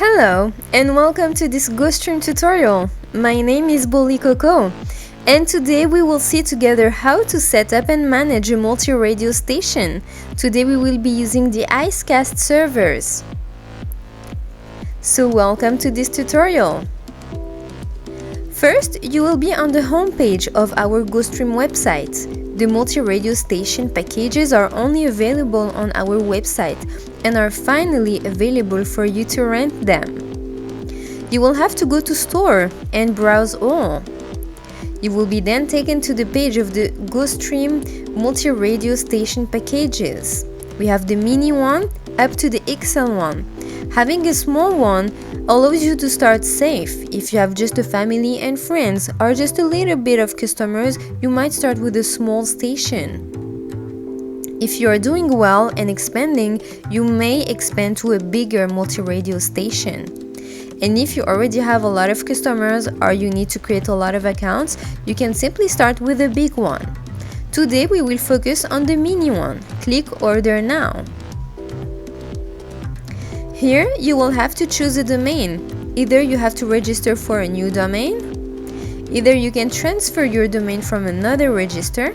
Hello and welcome to this GoStream tutorial. My name is Bully Coco and today we will see together how to set up and manage a multi-radio station. Today we will be using the ICECAST servers. So welcome to this tutorial. First, you will be on the home page of our GoStream website. The multi-radio station packages are only available on our website and are finally available for you to rent them. You will have to go to Store and browse all. You will be then taken to the page of the GoStream multi-radio station packages. We have the mini one up to the XL one. Having a small one allows you to start safe. If you have just a family and friends or just a little bit of customers, you might start with a small station. If you are doing well and expanding, you may expand to a bigger multi-radio station. And if you already have a lot of customers or you need to create a lot of accounts, you can simply start with a big one. Today we will focus on the mini one. Click Order Now. Here you will have to choose a domain. Either you have to register for a new domain, either you can transfer your domain from another register,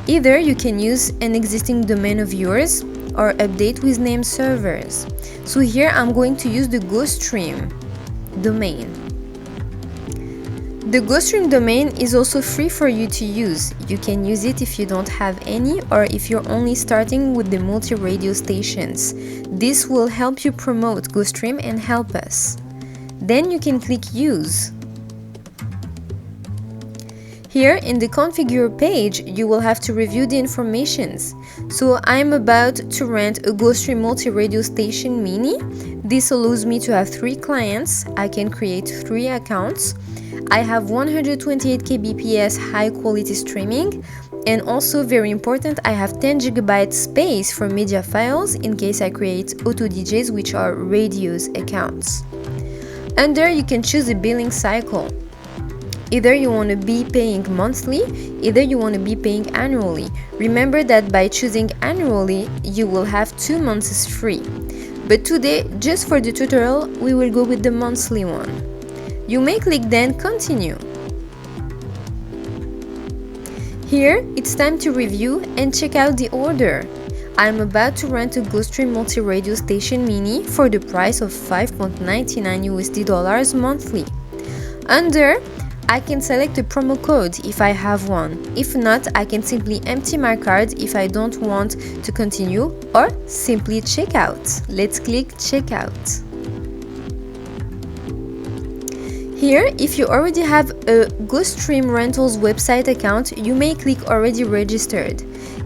either you can use an existing domain of yours or update with name servers. So here I'm going to use the GoStream domain. The GoStream domain is also free for you to use. You can use it if you don't have any or if you're only starting with the multi-radio stations. This will help you promote GoStream and help us. Then you can click Use. Here in the Configure page, you will have to review the informations. So I'm about to rent a GoStream multi-radio station mini. This allows me to have 3 clients. I can create 3 accounts. I have 128 kbps high quality streaming, and also very important, I have 10 GB space for media files in case I create auto DJs, which are radios accounts. Under you can choose a billing cycle. Either you want to be paying monthly, either you want to be paying annually. Remember that by choosing annually, you will have 2 months free. But today, just for the tutorial, we will go with the monthly one. You may click then Continue. Here, it's time to review and check out the order. I'm about to rent a GoStream multi-radio station mini for the price of $5.99 monthly. Under, I can select a promo code if I have one. If not, I can simply empty my card if I don't want to continue or simply check out. Let's click Checkout. Here, if you already have a GoStream Rentals website account, you may click Already Registered.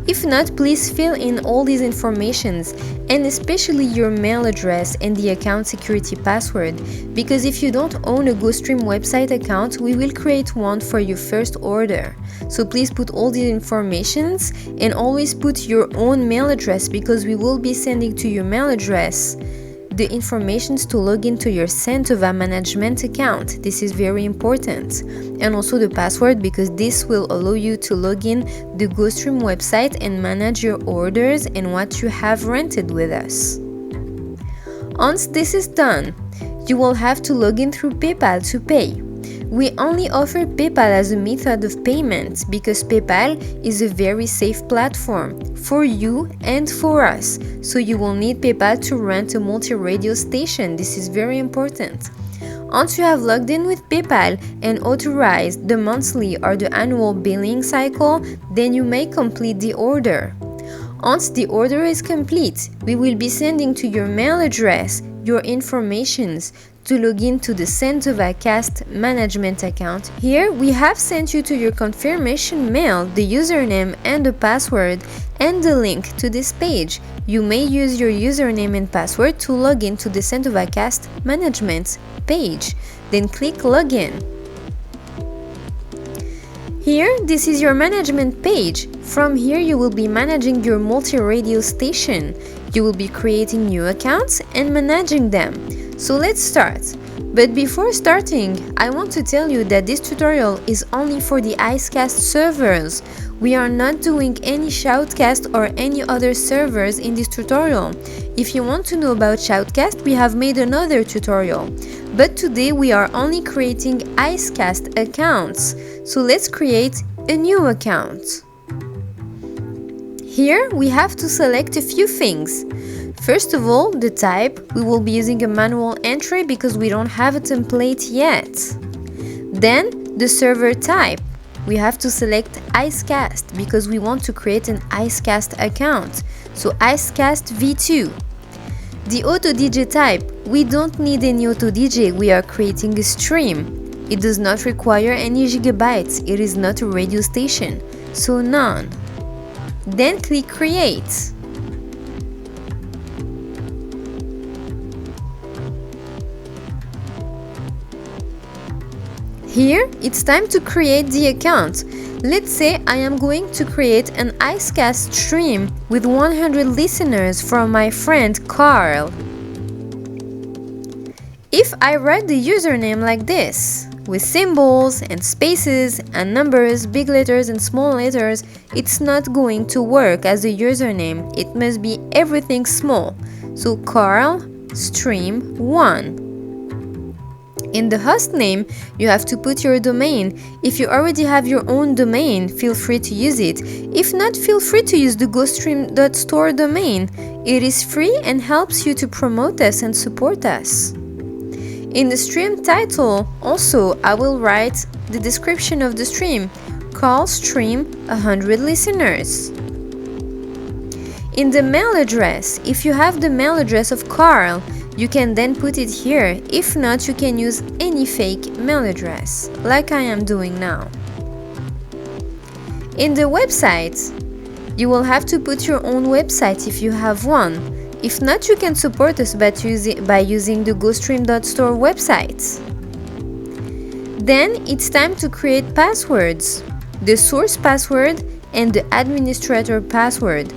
If not, please fill in all these informations and especially your mail address and the account security password, because if you don't own a GoStream website account, we will create one for your first order. So please put all the informations and always put your own mail address, because we will be sending to your mail address the informations to log into your Centova management account. This is very important. And also the password, because this will allow you to log in the GoStream website and manage your orders and what you have rented with us. Once this is done, you will have to log in through PayPal to pay. We only offer PayPal as a method of payment because PayPal is a very safe platform for you and for us. So you will need PayPal to rent a multi-radio station. This is very important. Once you have logged in with PayPal and authorized the monthly or the annual billing cycle, then you may complete the order. Once the order is complete, we will be sending to your mail address your informations to log into the CentovaCast management account. Here we have sent you to your confirmation mail the username and the password and the link to this page. You may use your username and password to log into the CentovaCast management page. Then click Login. Here, this is your management page. From here, you will be managing your multi-radio station. You will be creating new accounts and managing them. So let's start. But before starting, I want to tell you that this tutorial is only for the ICECAST servers. We are not doing any SHOUTCAST or any other servers in this tutorial. If you want to know about SHOUTCAST, we have made another tutorial. But today we are only creating ICECAST accounts. So let's create a new account. Here we have to select a few things. First of all, the type. We will be using a manual entry because we don't have a template yet. Then the server type. We have to select ICECAST because we want to create an ICECAST account. So ICECAST V2. The auto DJ type. We don't need any auto DJ. We are creating a stream. It does not require any gigabytes. It is not a radio station. So none. Then click Create. Here, it's time to create the account. Let's say I am going to create an ICECAST stream with 100 listeners from my friend Carl. If I write the username like this, with symbols and spaces and numbers, big letters and small letters, it's not going to work as a username. It must be everything small. So Carl Stream 1. In the host name, you have to put your domain. If you already have your own domain, feel free to use it. If not, feel free to use the GoStream.store domain. It is free and helps you to promote us and support us. In the stream title, also, I will write the description of the stream. Carl Stream 100 listeners. In the mail address, if you have the mail address of Carl, you can then put it here. If not, you can use any fake mail address, like I am doing now. In the website, you will have to put your own website if you have one. If not, you can support us by using the GoStream.store website. Then it's time to create passwords, the source password and the administrator password.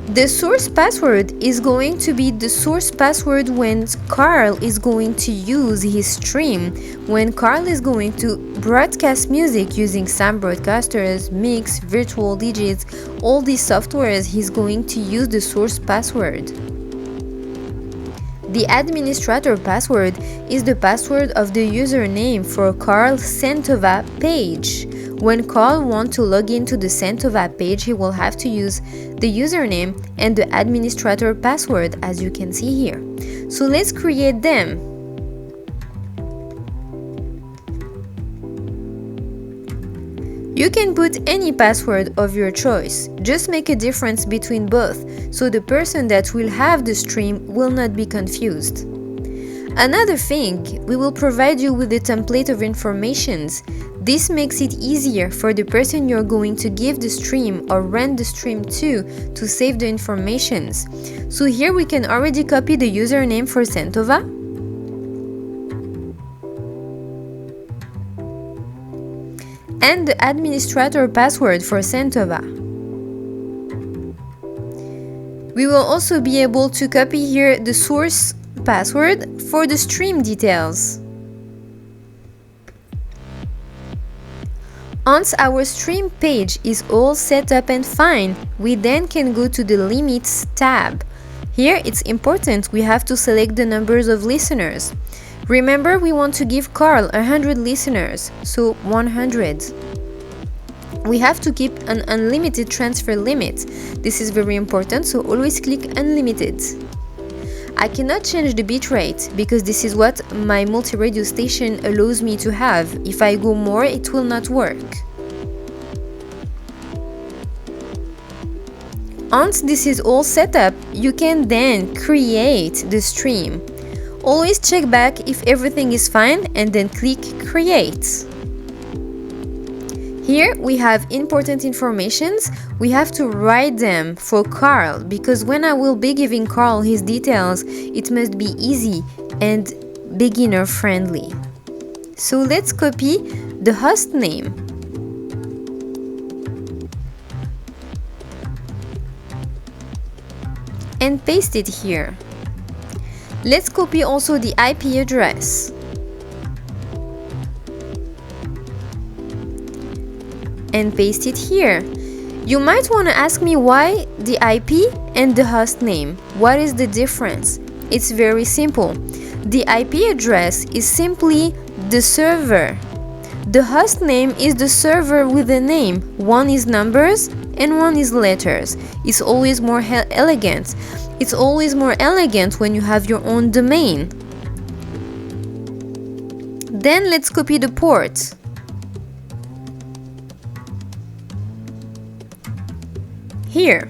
The source password is going to be the source password when Carl is going to use his stream, when Carl is going to broadcast music using SAM broadcasters, Mix, virtual DJs, all these softwares, he's going to use the source password. The administrator password is the password of the username for Carl's Centova page. When Carl wants to log into the Centova page, he will have to use the username and the administrator password, as you can see here. So let's create them. You can put any password of your choice. Just make a difference between both, so the person that will have the stream will not be confused. Another thing, we will provide you with a template of informations. This makes it easier for the person you're going to give the stream or run the stream to save the informations. So here we can already copy the username for Centova. And the administrator password for Centova. We will also be able to copy here the source password for the stream details. Once our stream page is all set up and fine, we then can go to the Limits tab. Here it's important we have to select the numbers of listeners. Remember, we want to give Carl 100 listeners, so 100. We have to keep an unlimited transfer limit. This is very important, so always click Unlimited. I cannot change the bitrate because this is what my multi-radio station allows me to have. If I go more, it will not work. Once this is all set up, you can then create the stream. Always check back if everything is fine and then click Create. Here we have important informations. We have to write them for Carl because when I will be giving Carl his details, it must be easy and beginner friendly. So let's copy the host name. And paste it here. Let's copy also the IP address. And paste it here. You might want to ask me why the IP and the host name. What is the difference? It's very simple. The IP address is simply the server. The host name is the server with a name. One is numbers and one is letters. It's always more elegant. It's always more elegant when you have your own domain. Then let's copy the port. Here.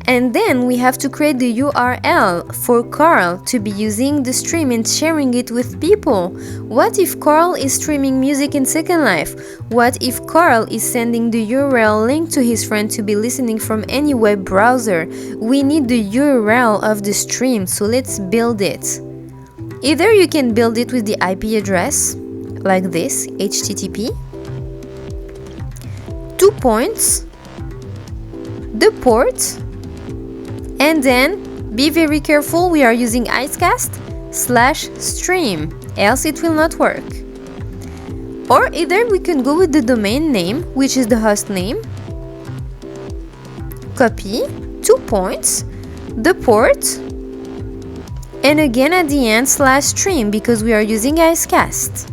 And then we have to create the URL for Carl to be using the stream and sharing it with people. What if Carl is streaming music in Second Life? What if Carl is sending the URL link to his friend to be listening from any web browser? We need the URL of the stream, so let's build it. Either you can build it with the IP address, like this, HTTP, 2 points, the port, and then be very careful, we are using ICECAST/stream, else it will not work. Or either we can go with the domain name, which is the host name, copy, 2 points, the port, and again at the end /stream because we are using ICECAST.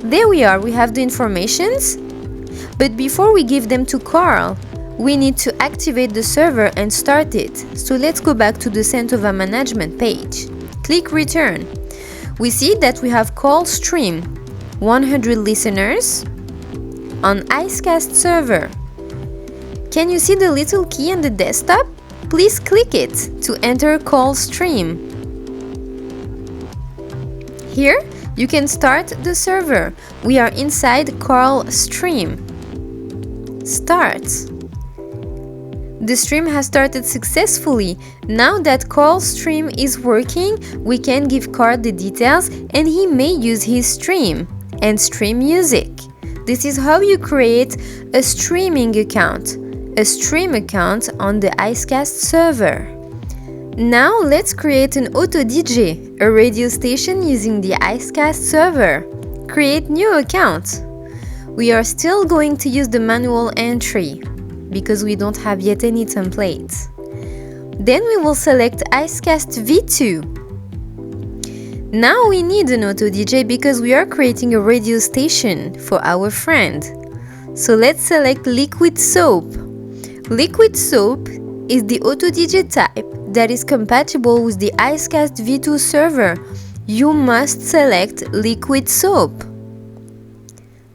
There we are, we have the informations, but before we give them to Carl, we need to activate the server and start it. So let's go back to the Centova management page. Click return. We see that we have call stream, 100 listeners on ICECAST server. Can you see the little key on the desktop? Please click it to enter call stream. Here you can start the server. We are inside Carl stream. Start. The stream has started successfully. Now that Carl's stream is working, we can give Carl the details and he may use his stream and stream music. This is how you create a streaming account, a stream account on the ICECAST server. Now let's create an auto DJ, a radio station using the ICECAST server. Create new account. We are still going to use the manual entry because we don't have yet any templates. Then we will select ICECAST V2. Now we need an auto DJ because we are creating a radio station for our friend. So let's select Liquid Soap. Liquid Soap is the auto DJ type that is compatible with the ICECAST V2 server. You must select Liquid Soap.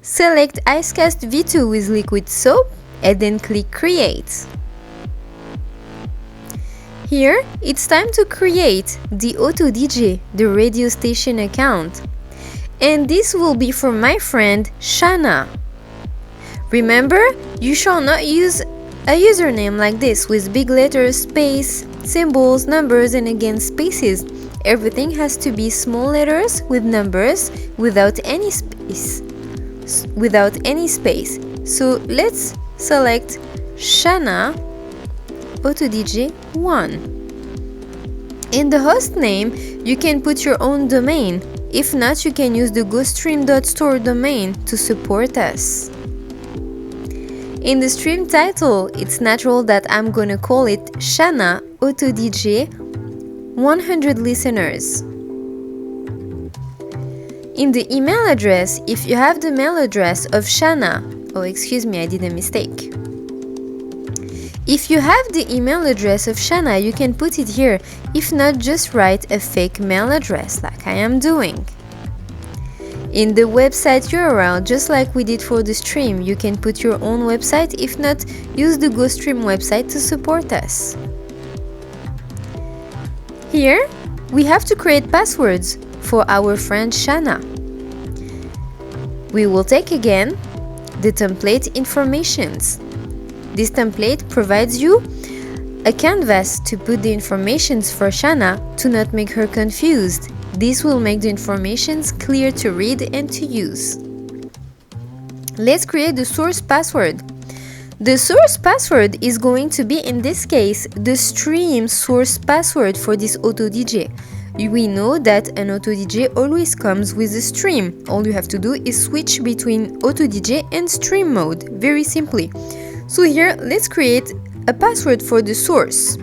Select ICECAST V2 with Liquid Soap and then click Create. Here, it's time to create the Auto DJ, the radio station account. And this will be for my friend Shana. Remember, you shall not use a username like this with big letters, space, symbols, numbers, and again spaces. Everything has to be small letters with numbers without any space. So let's select Shana Auto DJ 1. In the host name, you can put your own domain. If not, you can use the gostream.store domain to support us. In the stream title, it's natural that I'm gonna call it Shana Auto DJ 100 listeners. In the email address, if you have the mail address of Shana, I did a mistake. If you have the email address of Shana, you can put it here. If not, just write a fake mail address like I am doing. In the website URL, just like we did for the stream, you can put your own website. If not, use the GoStream website to support us. Here, we have to create passwords for our friend Shana. We will take again the template informations. This template provides you a canvas to put the informations for Shana to not make her confused. This will make the informations clear to read and to use. Let's create the source password. The source password is going to be, in this case, the stream source password for this auto DJ. We know that an auto DJ always comes with a stream. All you have to do is switch between auto DJ and stream mode, very simply. So here, let's create a password for the source.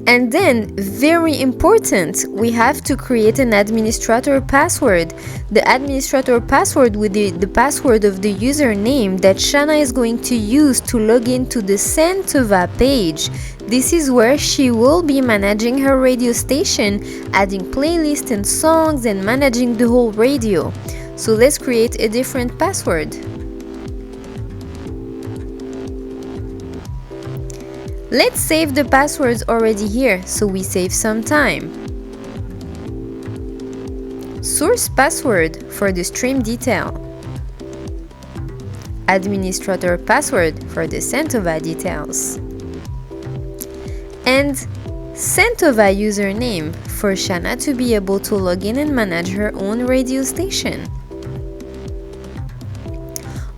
And then, very important, we have to create an administrator password. The administrator password will be the password of the username that Shana is going to use to log into the Centova page. This is where she will be managing her radio station, adding playlists and songs, and managing the whole radio. So let's create a different password. Let's save the passwords already here, so we save some time. Source password for the stream detail. Administrator password for the Centova Details. And Centova username for Shana to be able to log in and manage her own radio station.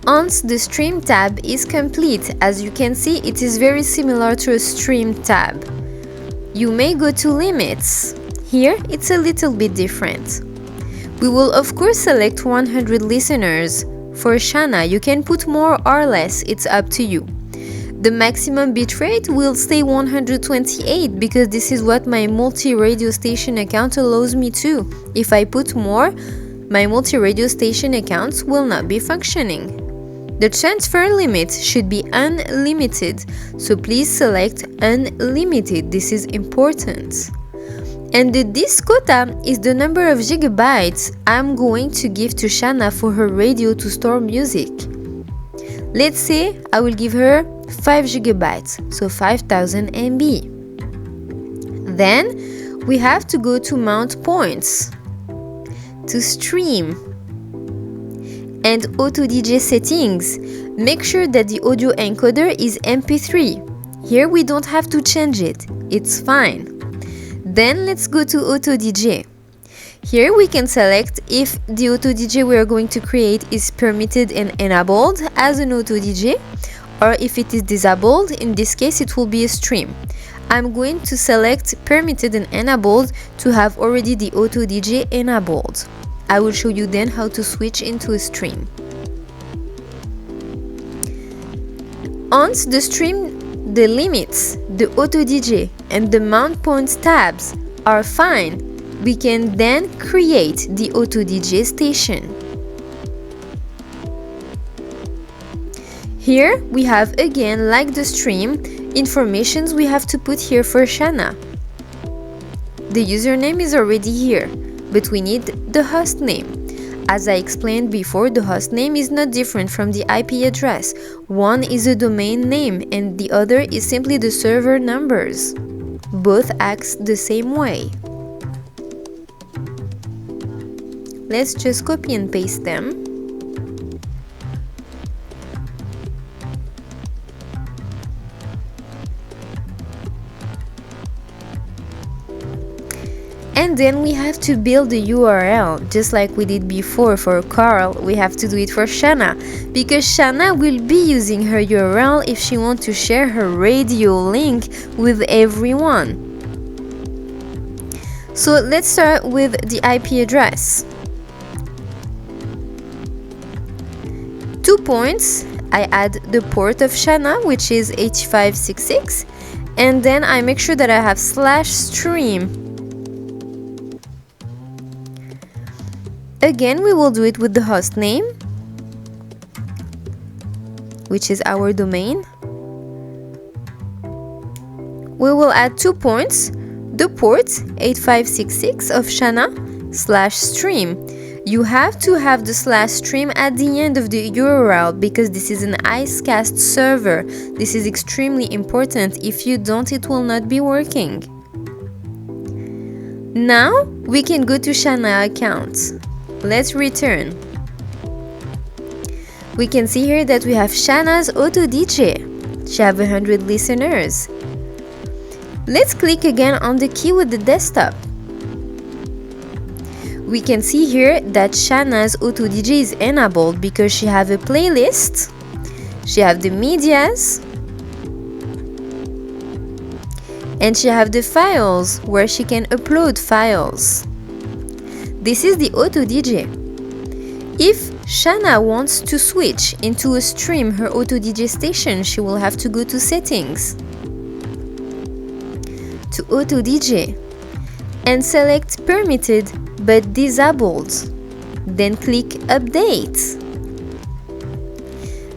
Once the Stream tab is complete, as you can see, it is very similar to a Stream tab. You may go to Limits. Here, it's a little bit different. We will of course select 100 listeners. For Shana, you can put more or less, it's up to you. The maximum bitrate will stay 128 because this is what my multi-radio station account allows me to. If I put more, my multi-radio station accounts will not be functioning. The transfer limit should be unlimited, so please select unlimited. This is important. And the disk quota is the number of gigabytes I'm going to give to Shana for her radio to store music. Let's say I will give her 5 gigabytes, so 5000 MB. Then we have to go to Mount Points, to Stream, and Auto DJ settings. Make sure that the audio encoder is MP3. Here we don't have to change it, it's fine. Then let's go to Auto DJ. Here we can select if the Auto DJ we are going to create is permitted and enabled as an Auto DJ, or if it is disabled. In this case it will be a stream. I'm going to select permitted and enabled to have already the Auto DJ enabled. I will show you then how to switch into a stream. Once the stream, the limits, the Auto DJ and the Mount Points tabs are fine, we can then create the Auto DJ station. Here we have again, like the stream, informations we have to put here for Shana. The username is already here, but we need the host name. As I explained before, the host name is not different from the IP address. One is a domain name and the other is simply the server numbers. Both act the same way. Let's just copy and paste them. And then we have to build the URL, just like we did before for Carl. We have to do it for Shana, because Shana will be using her URL if she wants to share her radio link with everyone. So let's start with the IP address. 2 points, I add the port of Shana, which is 8566, and then I make sure that I have /stream. Again, we will do it with the host name, which is our domain. We will add 2 points, the port 8566 of Shana /stream. You have to have the /stream at the end of the URL because this is an ICECAST server. This is extremely important. If you don't, it will not be working. Now we can go to Shana account. Let's return. We can see here that we have Shana's Auto DJ. She has 100 listeners. Let's click again on the key with the desktop. We can see here that Shana's Auto DJ is enabled because she has a playlist, she has the medias, and she has the files where she can upload files. This is the Auto DJ. If Shana wants to switch into a stream her Auto DJ station, she will have to go to Settings, to Auto DJ, and select Permitted but Disabled. Then click Update.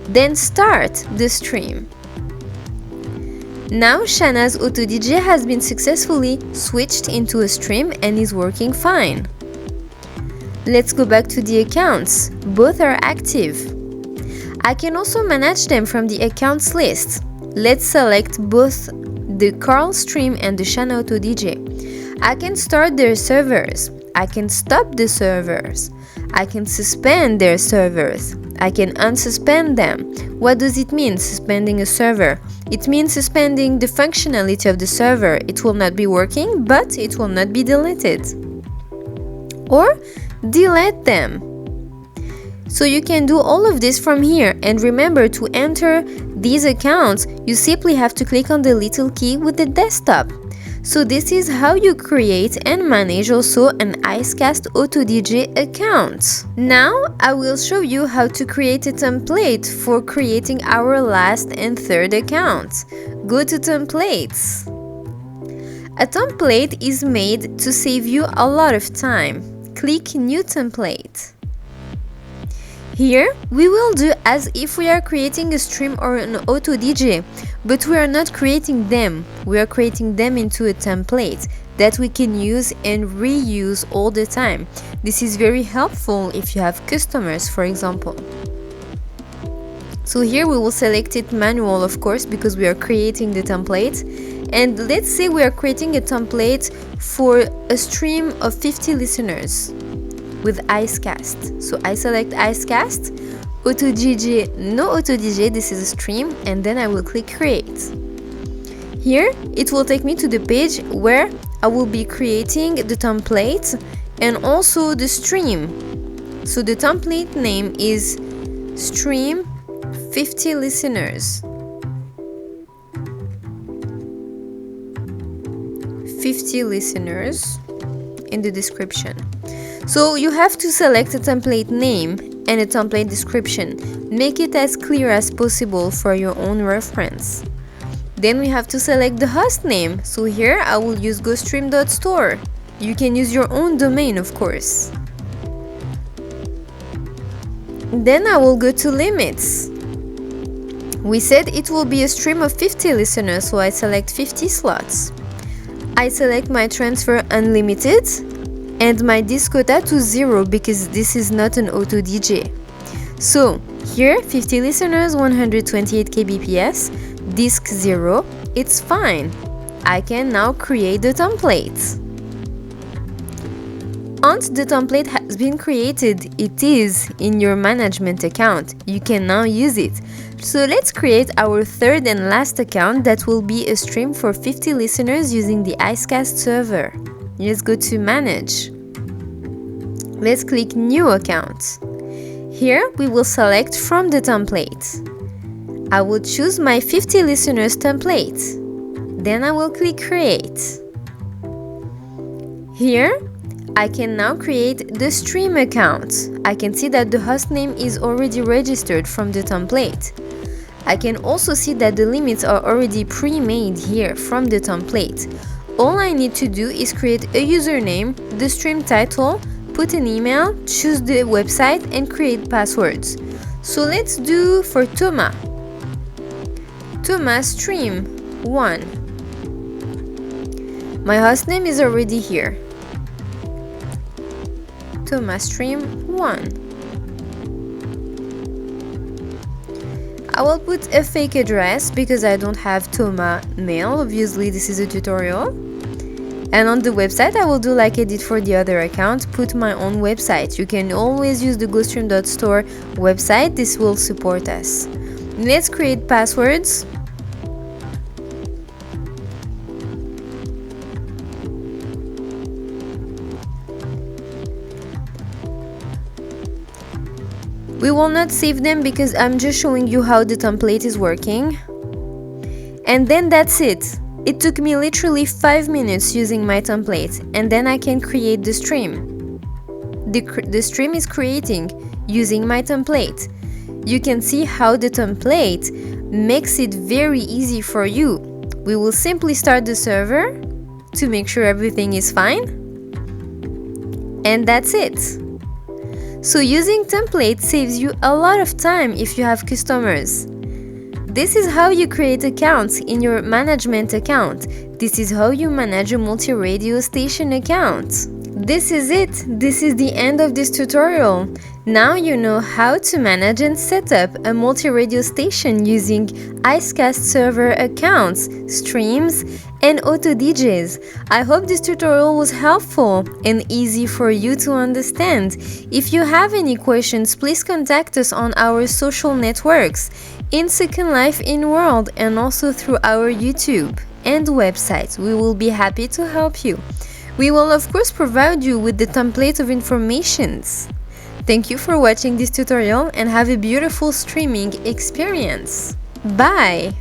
Then start the stream. Now Shana's Auto DJ has been successfully switched into a stream and is working fine. Let's go back to the accounts. Both are active. I can also manage them from the accounts list. Let's select both the Carl stream and the Shana Auto DJ. I can start their servers. I can stop the servers. I can suspend their servers. I can unsuspend them. What does it mean, suspending a server? It means suspending the functionality of the server. It will not be working, but it will not be deleted. Or delete them. So you can do all of this from here, and remember, to enter these accounts you simply have to click on the little key with the desktop. So this is how you create and manage also an ICECAST Auto DJ account. Now I will show you how to create a template for creating our last and third account. Go to Templates. A template is made to save you a lot of time. Click New Template. Here we will do as if we are creating a stream or an Auto DJ, but we are not creating them. We are creating them into a template that we can use and reuse all the time. This is very helpful if you have customers, for example. So here we will select it manual, of course, because we are creating the template. And let's say we are creating a template for a stream of 50 listeners with ICECAST. So I select ICECAST, Auto DJ, no Auto DJ, this is a stream, and then I will click Create. Here it will take me to the page where I will be creating the template and also the stream. So the template name is Stream 50 Listeners. 50 listeners in the description. So you have to select a template name and a template description. Make it as clear as possible for your own reference. Then we have to select the host name. So here I will use gostream.store. You can use your own domain, of course. Then I will go to limits. We said it will be a stream of 50 listeners, so I select 50 slots. I select my transfer unlimited and my disk quota to 0 because this is not an Auto DJ. So here 50 listeners, 128 kbps, disk 0, it's fine. I can now create the template. Once the template has been created, it is in your management account. You can now use it. So let's create our third and last account that will be a stream for 50 listeners using the ICECAST server. Let's go to Manage. Let's click New Account. Here we will select from the template. I will choose my 50 listeners template. Then I will click Create. Here I can now create the stream account. I can see that the hostname is already registered from the template. I can also see that the limits are already pre-made here from the template. All I need to do is create a username, the stream title, put an email, choose the website, and create passwords. So let's do for Thomas Stream 1. My hostname is already here. Thomas Stream 1. I will put a fake address because I don't have Thomas mail. Obviously, this is a tutorial. And on the website, I will do like I did for the other account, put my own website. You can always use the gostream.store website. This will support us. Let's create passwords. We will not save them because I'm just showing you how the template is working. And then that's it. It took me literally 5 minutes using my template, and then I can create the stream. the stream is creating using my template. You can see how the template makes it very easy for you. We will simply start the server to make sure everything is fine. And that's it. So using templates saves you a lot of time if you have customers. This is how you create accounts in your management account. This is how you manage a multi-radio station account. This is it. This is the end of this tutorial. Now you know how to manage and set up a multi-radio station using ICECAST server accounts, streams, and auto DJs. I hope this tutorial was helpful and easy for you to understand. If you have any questions, please contact us on our social networks, in Second Life in World, and also through our YouTube and website. We will be happy to help you. We will of course provide you with the template of informations. Thank you for watching this tutorial and have a beautiful streaming experience. Bye!